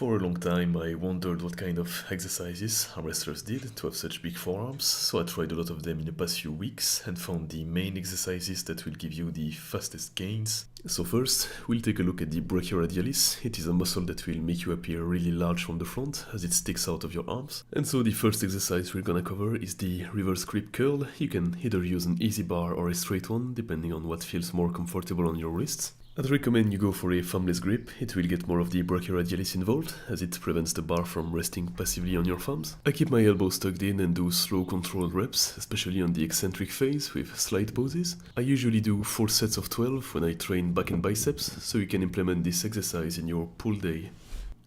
For a long time I wondered what kind of exercises arm wrestlers did to have such big forearms, so I tried a lot of them in the past few weeks and found the main exercises that will give you the fastest gains. So first, we'll take a look at the brachioradialis. It is a muscle that will make you appear really large from the front as it sticks out of your arms. And so the first exercise we're gonna cover is the reverse grip curl. You can either use an easy bar or a straight one, depending on what feels more comfortable on your wrists. I'd recommend you go for a thumbless grip. It will get more of the brachioradialis involved, as it prevents the bar from resting passively on your thumbs. I keep my elbows tucked in and do slow controlled reps, especially on the eccentric phase with slide poses. I usually do 4 sets of 12 when I train back and biceps, so you can implement this exercise in your pull day.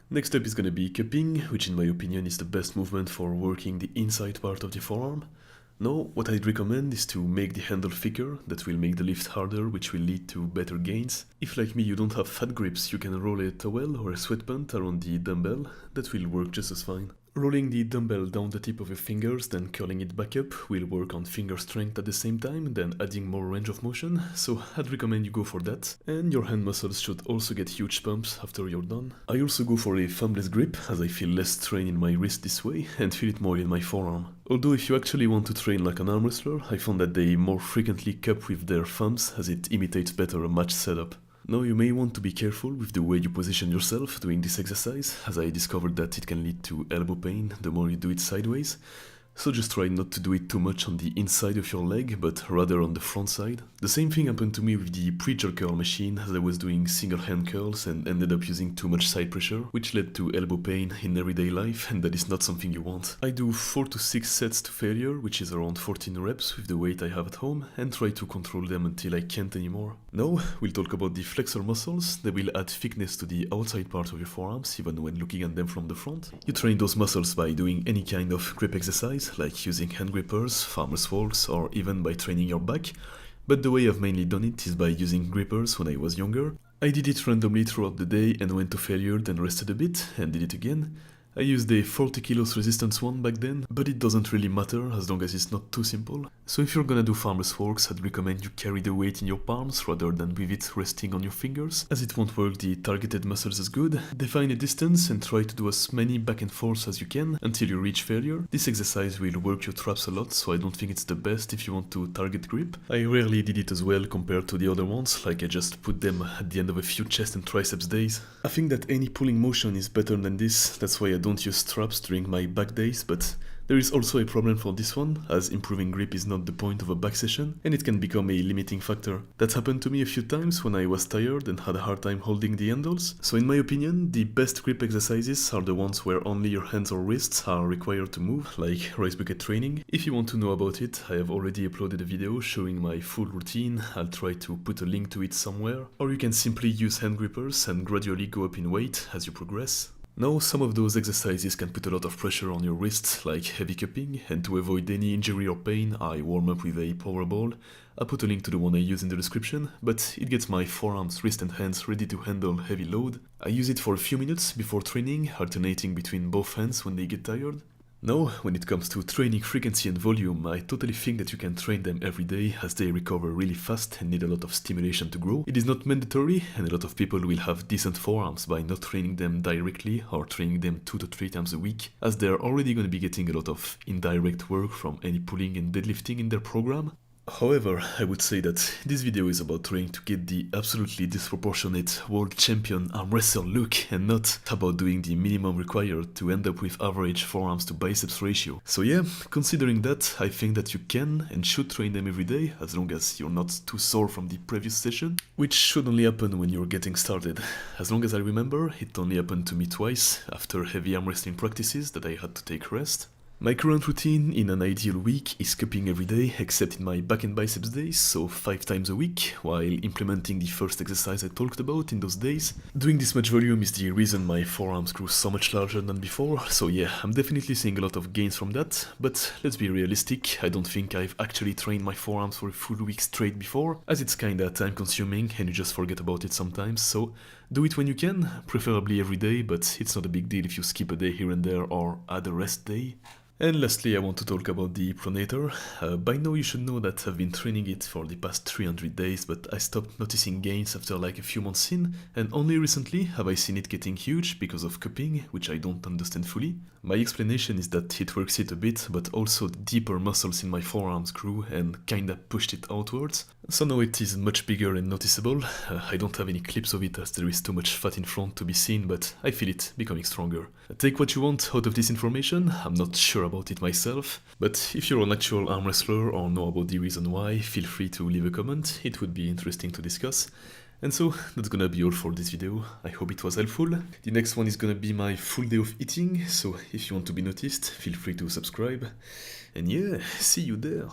Next up is gonna be cupping, which in my opinion is the best movement for working the inside part of the forearm. Now, what I'd recommend is to make the handle thicker. That will make the lift harder, which will lead to better gains. If like me you don't have fat grips, you can roll a towel or a sweatband around the dumbbell. That will work just as fine. Rolling the dumbbell down the tip of your fingers, then curling it back up, will work on finger strength at the same time, then adding more range of motion, so I'd recommend you go for that. And your hand muscles should also get huge pumps after you're done. I also go for a thumbless grip, as I feel less strain in my wrist this way, and feel it more in my forearm. Although if you actually want to train like an arm wrestler, I found that they more frequently cup with their thumbs, as it imitates better a match setup. Now you may want to be careful with the way you position yourself doing this exercise, as I discovered that it can lead to elbow pain the more you do it sideways. So just try not to do it too much on the inside of your leg, but rather on the front side. The same thing happened to me with the preacher curl machine, as I was doing single hand curls and ended up using too much side pressure, which led to elbow pain in everyday life, and that is not something you want. I do 4 to 6 sets to failure, which is around 14 reps with the weight I have at home, and try to control them until I can't anymore. Now, we'll talk about the flexor muscles. They will add thickness to the outside part of your forearms, even when looking at them from the front. You train those muscles by doing any kind of grip exercise, like using hand grippers, farmer's walks, or even by training your back. But the way I've mainly done it is by using grippers when I was younger. I did it randomly throughout the day and went to failure, then rested a bit and did it again. I used a 40 kilos resistance one back then, but it doesn't really matter as long as it's not too simple. So if you're gonna do farmer's walks, I'd recommend you carry the weight in your palms rather than with it resting on your fingers, as it won't work the targeted muscles as good. Define a distance and try to do as many back and forths as you can until you reach failure. This exercise will work your traps a lot, so I don't think it's the best if you want to target grip. I rarely did it as well compared to the other ones, like I just put them at the end of a few chest and triceps days. I think that any pulling motion is better than this, that's why I don't use straps during my back days, but there is also a problem for this one, as improving grip is not the point of a back session, and it can become a limiting factor. That happened to me a few times when I was tired and had a hard time holding the handles, so in my opinion, the best grip exercises are the ones where only your hands or wrists are required to move, like raise bucket training. If you want to know about it, I have already uploaded a video showing my full routine. I'll try to put a link to it somewhere, or you can simply use hand grippers and gradually go up in weight as you progress. Now, some of those exercises can put a lot of pressure on your wrists, like heavy cupping, and to avoid any injury or pain, I warm up with a power ball. I'll put a link to the one I use in the description, but it gets my forearms, wrist and hands ready to handle heavy load. I use it for a few minutes before training, alternating between both hands when they get tired. Now, when it comes to training frequency and volume, I totally think that you can train them every day, as they recover really fast and need a lot of stimulation to grow. It is not mandatory, and a lot of people will have decent forearms by not training them directly or training them 2 to 3 times a week, as they're already going to be getting a lot of indirect work from any pulling and deadlifting in their program. However, I would say that this video is about trying to get the absolutely disproportionate world champion arm wrestler look, and not about doing the minimum required to end up with average forearms to biceps ratio. So yeah, considering that, I think that you can and should train them every day, as long as you're not too sore from the previous session, which should only happen when you're getting started. As long as I remember, it only happened to me twice after heavy arm wrestling practices that I had to take rest. My current routine in an ideal week is cupping every day except in my back and biceps days, so 5 times a week, while implementing the first exercise I talked about in those days. Doing this much volume is the reason my forearms grew so much larger than before, so yeah, I'm definitely seeing a lot of gains from that, but let's be realistic, I don't think I've actually trained my forearms for a full week straight before, as it's kinda time consuming and you just forget about it sometimes, so do it when you can, preferably every day, but it's not a big deal if you skip a day here and there or add a rest day. And lastly, I want to talk about the pronator. By now you should know that I've been training it for the past 300 days, but I stopped noticing gains after like a few months in, and only recently have I seen it getting huge because of cupping, which I don't understand fully. My explanation is that it works it a bit, but also the deeper muscles in my forearms grew and kinda pushed it outwards. So now it is much bigger and noticeable. I don't have any clips of it as there is too much fat in front to be seen, but I feel it becoming stronger. Take what you want out of this information, I'm not sure about it myself, but if you're an actual arm wrestler or know about the reason why, feel free to leave a comment, it would be interesting to discuss. And so, that's gonna be all for this video. I hope it was helpful. The next one is gonna be my full day of eating, so if you want to be noticed, feel free to subscribe. And yeah, see you there.